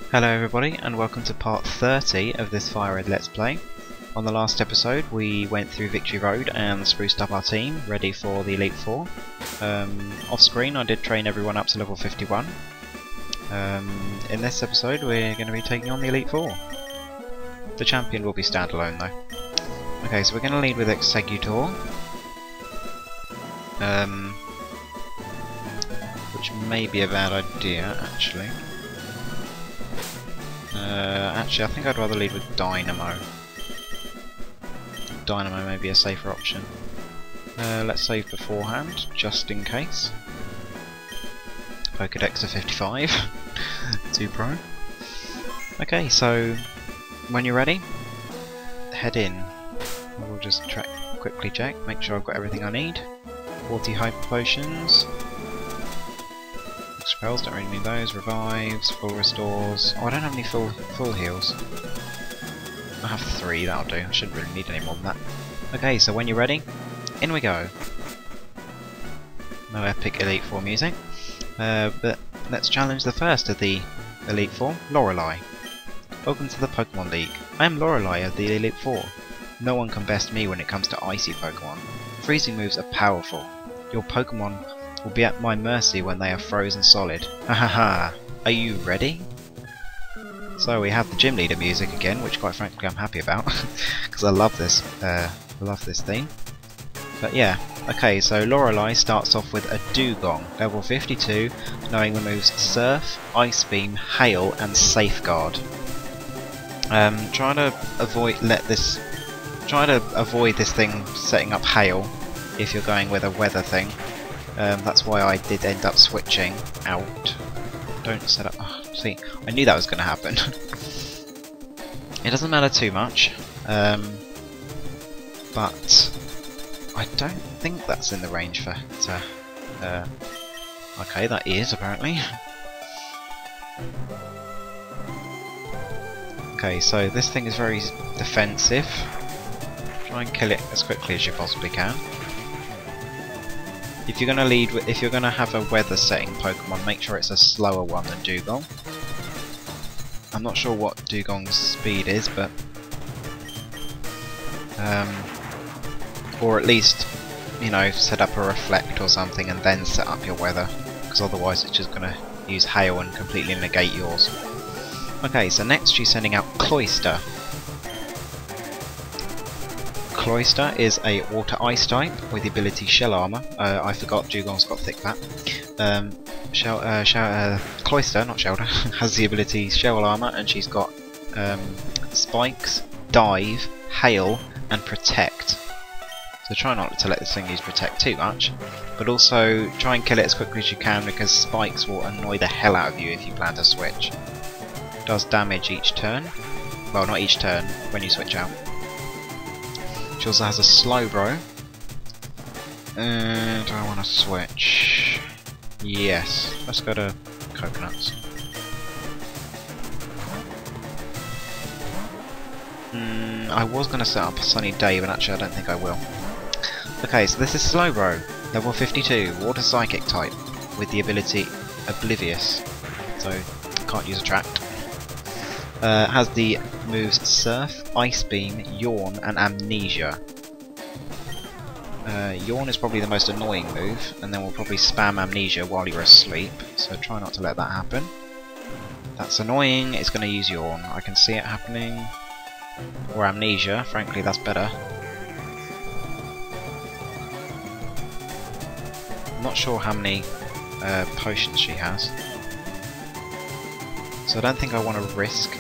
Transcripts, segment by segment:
Hello everybody and welcome to part 30 of this FireRed Let's Play. On the last episode we went through Victory Road and spruced up our team, ready for the Elite Four. Off screen I did train everyone up to level 51. In this episode we're going to be taking on the Elite Four. The champion will be standalone though. Okay, so we're going to lead with Executor. Which may be a bad idea actually. Actually, I think I'd rather lead with Dynamo. Dynamo may be a safer option. Let's save beforehand, just in case. Pokédex of 55. 2 Pro. Okay, so when you're ready, head in. We'll just quickly check, make sure I've got everything I need. 40 Hyper Potions. Spells, don't really need those. Revives, full restores. Oh, I don't have any full heals. I have 3, that'll do. I shouldn't really need any more than that. Okay, so when you're ready, in we go. No epic Elite Four music. But let's challenge the first of the Elite Four, Lorelei. Welcome to the Pokemon League. I am Lorelei of the Elite Four. No one can best me when it comes to icy Pokemon. Freezing moves are powerful. Your Pokemon will be at my mercy when they are frozen solid. Hahaha! Are you ready? So we have the gym leader music again, which quite frankly I'm happy about, because I love this theme. But yeah, okay, so Lorelei starts off with a Dugong, level 52, knowing the moves Surf, Ice Beam, Hail, and Safeguard. Try to avoid this thing setting up Hail if you're going with a weather thing. That's why I did end up switching out. Don't set up... Oh, see, I knew that was going to happen. It doesn't matter too much, but I don't think that's in the range for... okay, that is apparently. Okay, so this thing is very defensive. Try and kill it as quickly as you possibly can. If you're gonna have a weather setting Pokemon, make sure it's a slower one than Dugong. I'm not sure what Dugong's speed is, but or at least, you know, set up a Reflect or something and then set up your weather, because otherwise it's just gonna use Hail and completely negate yours. Okay, so next she's sending out Cloyster. Cloyster is a Water Ice type with the ability Shell Armor. I forgot Dugong's got Thick Bat. Cloyster, not Shelter, has the ability Shell Armor, and she's got Spikes, Dive, Hail, and Protect. So try not to let this thing use Protect too much, but also try and kill it as quickly as you can, because Spikes will annoy the hell out of you if you plan to switch. Does damage each turn. Well, not each turn, when you switch out. She also has a Slowbro. Do I want to switch? Yes. Let's go to Coconuts. I was going to set up a Sunny Day, but actually I don't think I will. Okay, so this is Slowbro, level 52, Water Psychic type, with the ability Oblivious. So, can't use Attract. Has the moves Surf, Ice Beam, Yawn, and Amnesia. Yawn is probably the most annoying move, and then we'll probably spam Amnesia while you're asleep, so try not to let that happen. That's annoying, it's going to use Yawn. I can see it happening. Or Amnesia, frankly that's better. I'm not sure how many potions she has, so I don't think I want to risk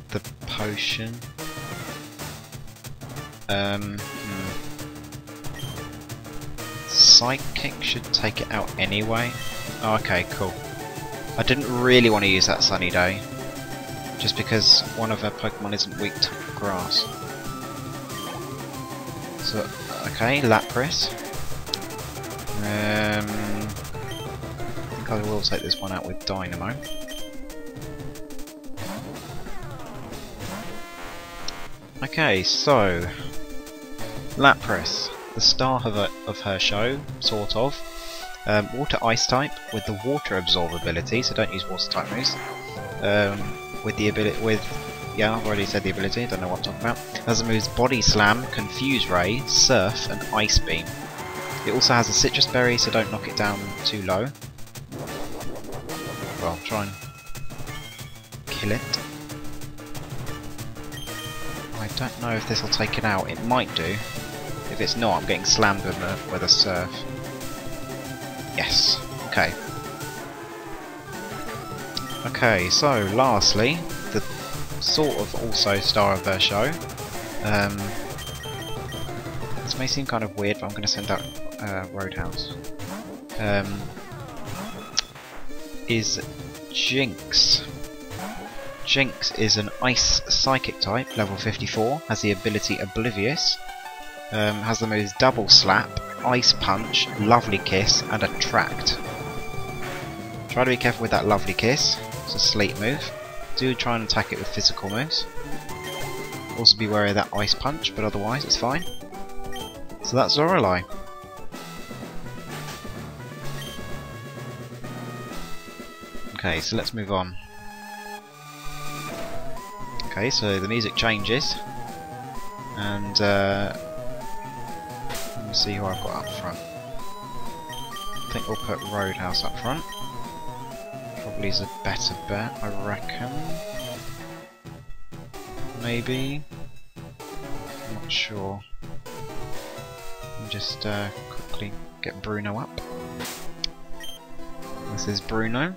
the potion. Psychic should take it out anyway. Oh, okay, cool. I didn't really want to use that Sunny Day, just because one of her Pokemon isn't weak to grass. So, okay, Lapras. I think I will take this one out with Dynamo. Okay, so Lapras, the star of her show, sort of. Water Ice type with the Water Absorb ability, so don't use Water type moves. with the ability yeah, I've already said the ability, don't know what I'm talking about. Has the moves Body Slam, Confuse Ray, Surf and Ice Beam. It also has a Citrus Berry, so don't knock it down too low. Well, try and kill it. I don't know if this will take it out. It might do. If it's not, I'm getting slammed with a Surf. Yes. Okay. Okay, so lastly, the sort of also star of the show. This may seem kind of weird, but I'm going to send out Roadhouse. Is Jinx. Jinx is an Ice Psychic type, level 54, has the ability Oblivious, has the moves Double Slap, Ice Punch, Lovely Kiss and Attract. Try to be careful with that Lovely Kiss, it's a sleep move. Do try and attack it with physical moves. Also be wary of that Ice Punch, but otherwise it's fine. So that's Lorelei. Okay, so let's move on. Okay, so the music changes, and let me see who I've got up front. I think we'll put Roadhouse up front. Probably is a better bet, I reckon. Maybe. I'm not sure. Let me just quickly get Bruno up. This is Bruno.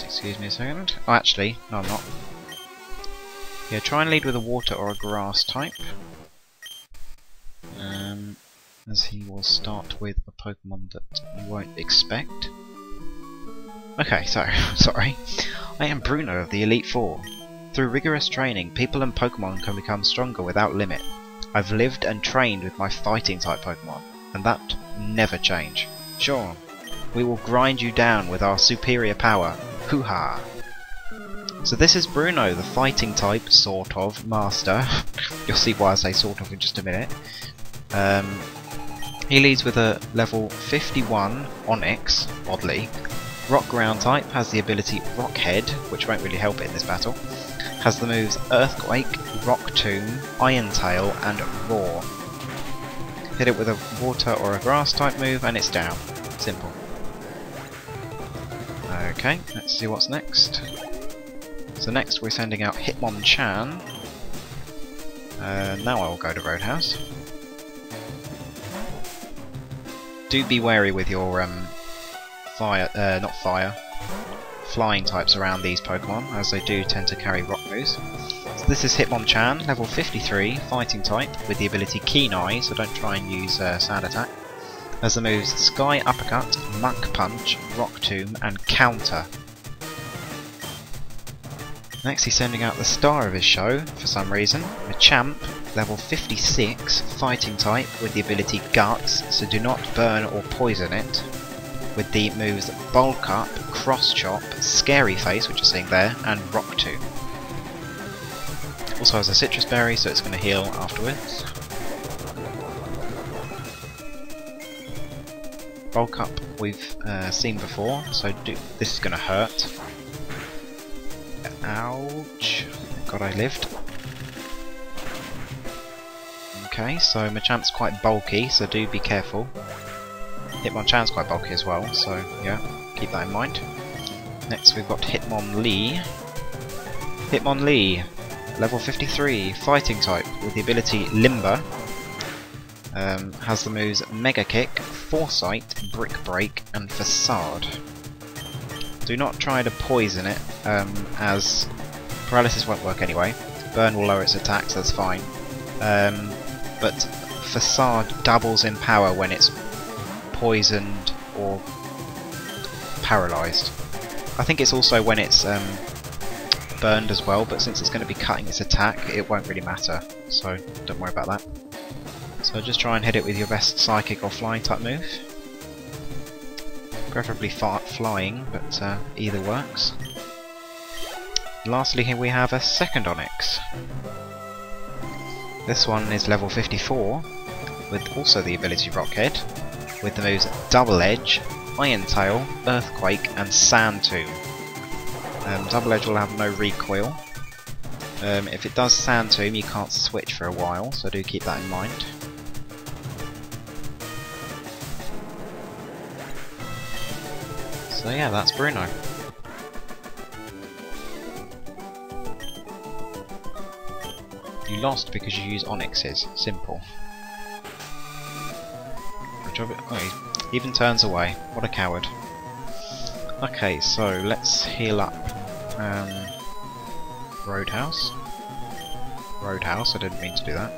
Excuse me a second. Oh, actually, no, I'm not. Yeah, try and lead with a water or a grass type. As he will start with a Pokemon that you won't expect. Okay, so, sorry. I am Bruno of the Elite Four. Through rigorous training, people and Pokemon can become stronger without limit. I've lived and trained with my fighting type Pokemon, and that will never change. Sure, we will grind you down with our superior power. Hoo-ha! So this is Bruno, the fighting type, sort of, master. You'll see why I say sort of in just a minute. He leads with a level 51 Onyx, oddly. Rock ground type, has the ability Rock Head, which won't really help it in this battle. Has the moves Earthquake, Rock Tomb, Iron Tail and Roar. Hit it with a water or a grass type move and it's down. Simple. Okay, let's see what's next. So next we're sending out Hitmonchan. Now I will go to Roadhouse. Do be wary with your flying types around these Pokemon, as they do tend to carry rock moves. So this is Hitmonchan, level 53, fighting type, with the ability Keen Eye, so don't try and use Sand Attack. Has the moves Sky Uppercut, Muck Punch, Rock Tomb, and Counter. Next he's sending out the star of his show, for some reason, Machamp, level 56, fighting type, with the ability Guts, so do not burn or poison it. With the moves Bulk Up, Cross Chop, Scary Face, which you're seeing there, and Rock Tomb. Also has a Citrus Berry, so it's going to heal afterwards. Bulk Up we've seen before, so this is going to hurt. Ouch. God, I lived. Okay, so Machamp's quite bulky, so do be careful. Hitmonchan's quite bulky as well, so yeah, keep that in mind. Next we've got Hitmonlee. Hitmonlee, level 53, fighting type, with the ability Limber. Has the moves Mega Kick, Foresight, Brick Break, and Facade. Do not try to poison it, as Paralysis won't work anyway. Burn will lower its attack, so that's fine. But Facade doubles in power when it's poisoned or paralysed. I think it's also when it's burned as well, but since it's going to be cutting its attack, it won't really matter, so don't worry about that. So just try and hit it with your best Psychic or Flying type move. Preferably flying, but either works. Lastly here we have a second Onyx. This one is level 54, with also the ability Rockhead, with the moves Double Edge, Iron Tail, Earthquake, and Sand Tomb. Double Edge will have no recoil. If it does Sand Tomb, you can't switch for a while, so do keep that in mind. So yeah, that's Bruno. You lost because you use Onyxes. Simple. Oh, he even turns away. What a coward. Okay, so let's heal up. Roadhouse. Roadhouse, I didn't mean to do that.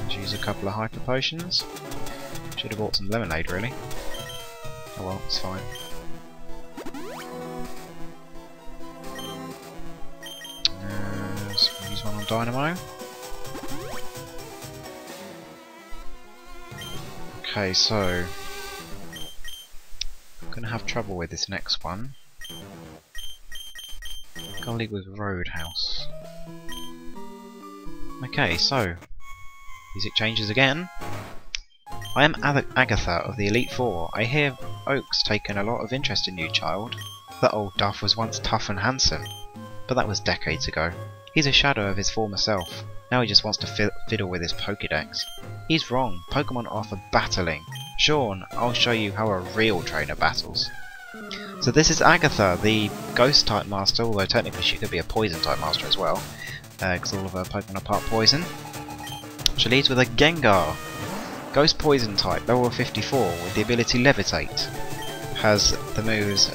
Let's use a couple of hyper potions. Should have bought some lemonade, really. Oh well, it's fine. Let's use one on Dynamo. Okay, so I'm gonna have trouble with this next one. Gonna lead with Roadhouse. Okay, so music changes again. I am Agatha of the Elite Four. I hear Oak's taken a lot of interest in you, child. That old duff was once tough and handsome, but that was decades ago. He's a shadow of his former self. Now he just wants to fiddle with his Pokédex. He's wrong. Pokémon are for battling. Sean, I'll show you how a real trainer battles. So this is Agatha, the Ghost type master, although technically she could be a Poison type master as well, because all of her Pokémon are part Poison. She leads with a Gengar, Ghost Poison type, level 54, with the ability Levitate. Has the moves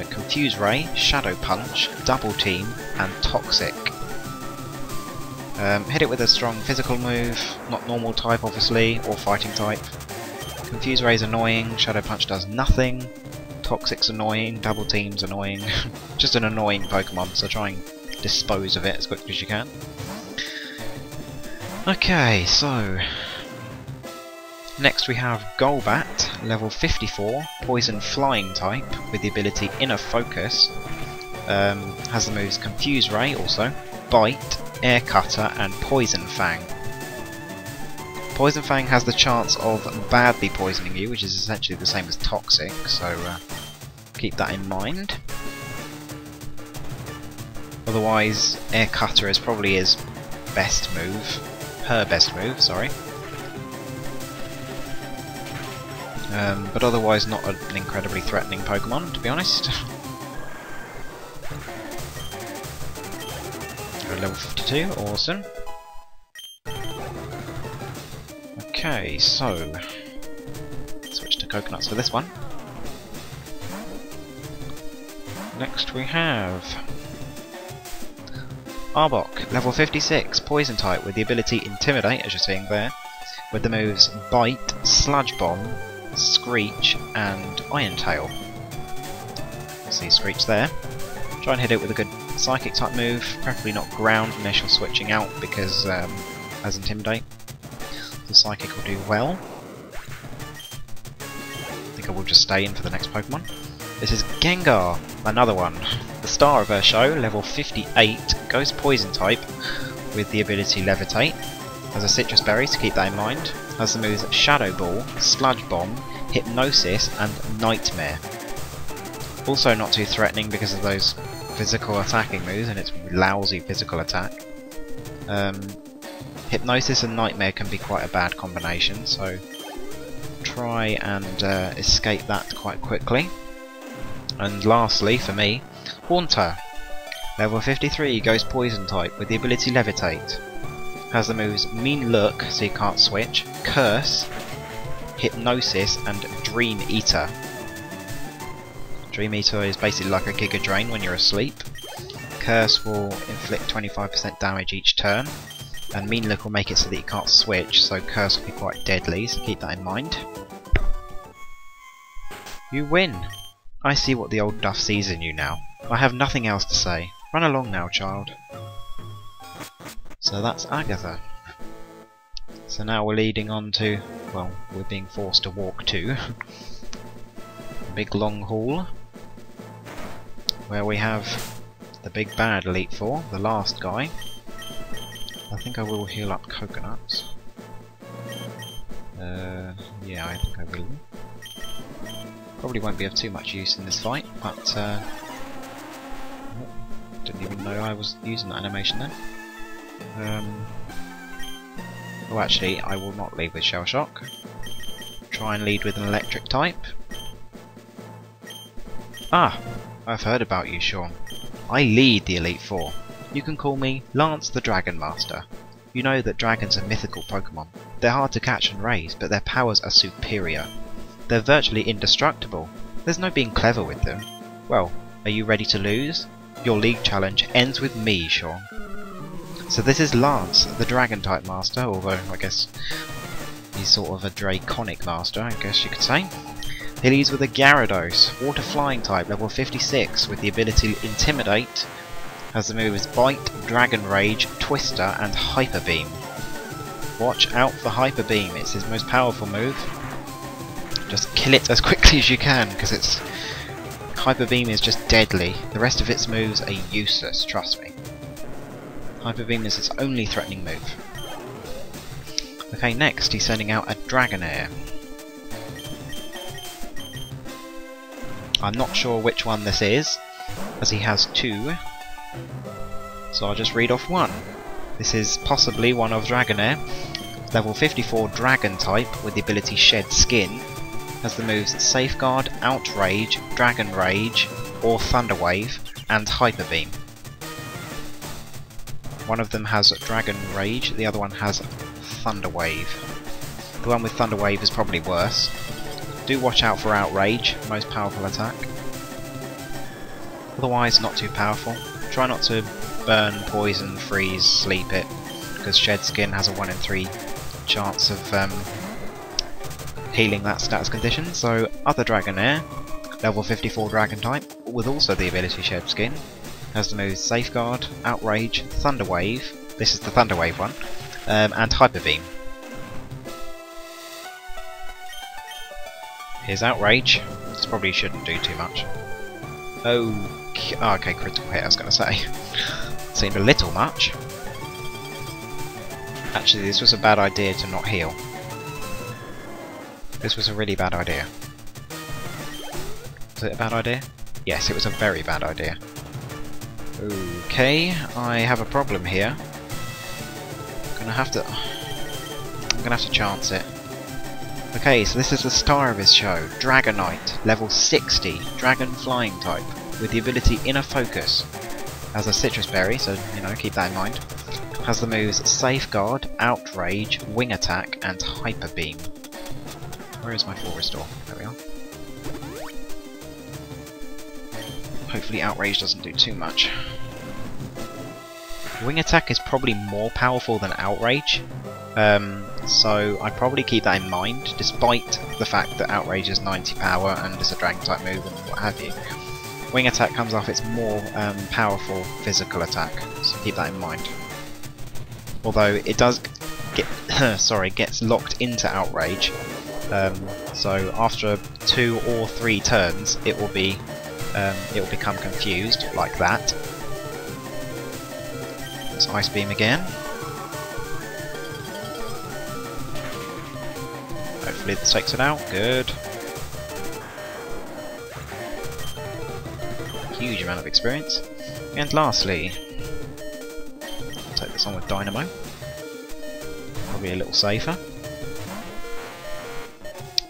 Confuse Ray, Shadow Punch, Double Team, and Toxic. Hit it with a strong physical move, not normal type obviously, or fighting type. Confuse Ray is annoying, Shadow Punch does nothing, Toxic's annoying, Double Team's annoying. Just an annoying Pokemon, so try and dispose of it as quickly as you can. Okay, so next we have Golbat, level 54, Poison Flying type, with the ability Inner Focus. Has the moves Confuse Ray also, Bite, Air Cutter, and Poison Fang. Poison Fang has the chance of badly poisoning you, which is essentially the same as Toxic, so keep that in mind. Otherwise, Air Cutter is probably his best move. Her best move, sorry. But otherwise not an incredibly threatening Pokemon, to be honest. Level 52, awesome. Okay, so switch to coconuts for this one. Next we have Arbok, level 56, Poison type, with the ability Intimidate, as you're seeing there, with the moves Bite, Sludge Bomb, Screech, and Iron Tail. See Screech there. Try and hit it with a good Psychic type move, preferably not Ground initial switching out because as Intimidate. The Psychic will do well. I think I will just stay in for the next Pokemon. This is Gengar, another one. The star of her show, level 58, Ghost Poison type with the ability Levitate. Has a Citrus Berry, to keep that in mind. Has the moves Shadow Ball, Sludge Bomb, Hypnosis, and Nightmare. Also not too threatening because of those physical attacking moves and its lousy physical attack. Hypnosis and Nightmare can be quite a bad combination, so try and escape that quite quickly. And lastly, for me, Haunter, level 53, Ghost Poison type with the ability Levitate. Has the moves Mean Look, so you can't switch, Curse, Hypnosis, and Dream Eater. Dream Eater is basically like a Giga Drain when you're asleep. Curse will inflict 25% damage each turn, and Mean Look will make it so that you can't switch, so Curse will be quite deadly, so keep that in mind. You win! I see what the old duff sees in you now. I have nothing else to say. Run along now, child. So that's Agatha. So now we're leading on to, well, we're being forced to walk to a big long hall, where we have the big bad Elite Four, the last guy. I think I will heal up coconuts. Yeah, I think I will. Probably won't be of too much use in this fight, but didn't even know I was using that animation then. Oh, actually, I will not lead with Shell Shock. Try and lead with an electric type. Ah, I've heard about you, Sean. I lead the Elite Four. You can call me Lance the Dragon Master. You know that dragons are mythical Pokémon. They're hard to catch and raise, but their powers are superior. They're virtually indestructible. There's no being clever with them. Well, are you ready to lose? Your league challenge ends with me, Sean. So this is Lance, the Dragon-type Master, although I guess he's sort of a Draconic Master, I guess you could say. He leads with a Gyarados, Water Flying type, level 56, with the ability to Intimidate. Has the moves Bite, Dragon Rage, Twister, and Hyper Beam. Watch out for Hyper Beam, it's his most powerful move. Just kill it as quickly as you can, because it's Hyper Beam is just deadly. The rest of its moves are useless, trust me. Hyper Beam is its only threatening move. Okay, next he's sending out a Dragonair. I'm not sure which one this is, as he has two. So I'll just read off one. This is possibly one of Dragonair. Level 54 Dragon type with the ability Shed Skin. Has the moves Safeguard, Outrage, Dragon Rage, or Thunder Wave, and Hyper Beam. One of them has Dragon Rage, the other one has Thunder Wave. The one with Thunder Wave is probably worse. Do watch out for Outrage, most powerful attack. Otherwise not too powerful. Try not to burn, poison, freeze, sleep it, because Shed Skin has a 1 in 3 chance of healing that status condition. So other Dragonair, level 54 Dragon type, with also the ability Shed Skin, has the moves Safeguard, Outrage, Thunder Wave, this is the Thunder Wave one, and Hyper Beam. Here's Outrage, this probably shouldn't do too much. Okay, critical hit I was going to say. Seemed a little much. Actually, this was a bad idea to not heal. This was a really bad idea. Was it a bad idea? Yes, it was a very bad idea. Okay, I have a problem here. I'm gonna have to chance it. Okay, so this is the star of his show, Dragonite, level 60, Dragon Flying type, with the ability Inner Focus. Has a Citrus Berry, so you know, keep that in mind. Has the moves Safeguard, Outrage, Wing Attack, and Hyper Beam. Where is my full restore? There we are. Hopefully Outrage doesn't do too much. Wing Attack is probably more powerful than Outrage, so I'd probably keep that in mind, despite the fact that Outrage is 90 power and is a Dragon type move and what have you. Wing Attack comes off its more powerful physical attack, so keep that in mind. Although it does get gets locked into Outrage, so after 2 or 3 turns it will become confused like that. Let's Ice Beam again. Hopefully this takes it out. Good. Huge amount of experience. And lastly, I'll take this on with Dynamo. Probably a little safer.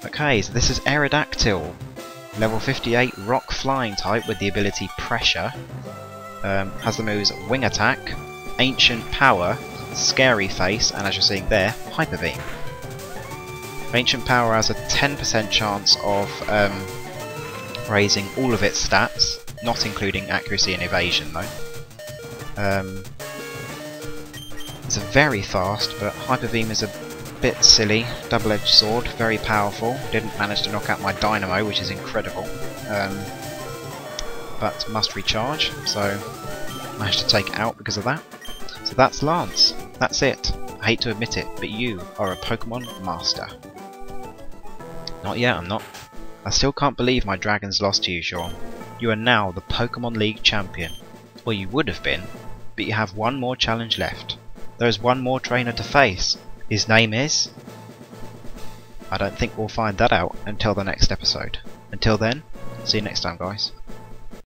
Okay, so this is Aerodactyl, level 58 Rock Flying type with the ability Pressure. Has the moves Wing Attack, Ancient Power, Scary Face, and as you're seeing there, Hyper Beam. Ancient Power has a 10% chance of raising all of its stats, not including accuracy and evasion though. It's very fast, but Hyper Beam is a bit silly. Double-edged sword, very powerful. Didn't manage to knock out my Dynamo, which is incredible. But must recharge, so managed to take it out because of that. So that's Lance. That's it. I hate to admit it, but you are a Pokemon Master. Not yet, I'm not. I still can't believe my dragons lost to you, Sean. You are now the Pokemon League champion. Or you would have been, but you have one more challenge left. There is one more trainer to face. His name is... I don't think we'll find that out until the next episode. Until then, see you next time, guys.